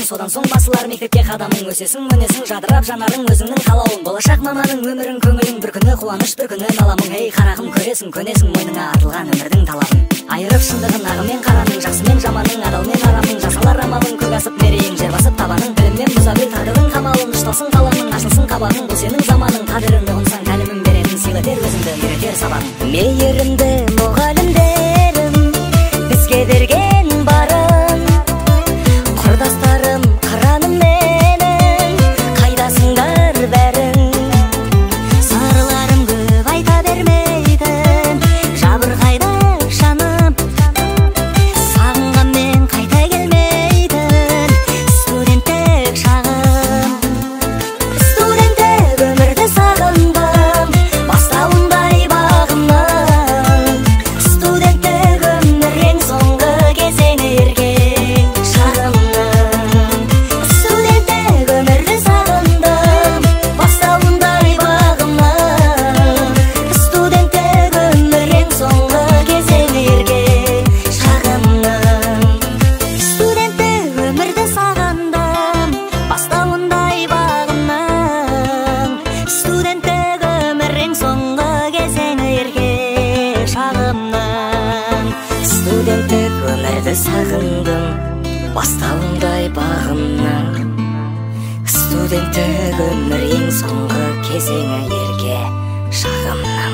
содан соң басылар мектепке қадамың, өсесің өнесің жадырап жанарың өзіңнің қалауың. Болашақ маманың өмірің көңілің, бір күні қуаныш бір күні наламың. Ей қарағым, көресің көнесің мойныңа артылған өмірдің талабын. Айырып шындығын ағы мен қараның, жақсы мен жаманың, адал мен арамың. Жасалар амалың, көк асып мерейің, жер басып табаның. Біліммен бұза біл тағдырың қамалың, ұшталсың қаламың, ашылсын қабағың. Бұл сенің заманың, қадіріңді ұғынсаң тәлімің беретін, сыйлатер өзіңді үйретер сабағың. Мейірімді мұғалімдерім бізге берген барын, құрдастарым қыраным менің, қайдасыңдар бәрің. Сырларым көп айта бермейтін, жабырқайды жаным, сағынғанмен қайта келмейтін студенттік шағым. Студенттік өмірді сағындым, бастауындай бағымның. Студенттік өмір ең соңғы кезеңі ерген шағымның. Студенттік өмірді сағындым, бастауындай бағымның. Студенттік өмір ең соңғы кезеңі ерген шағымның. Студенттік өмірді сағындым, бастауындай бағымның. Студенттік өмір ең соңғы кезеңі ерген шағымның. Студенттік өмірді сағындым, бастауындай бағымның. Студенттік өмір ең соңғы кезеңі ерге шағымның.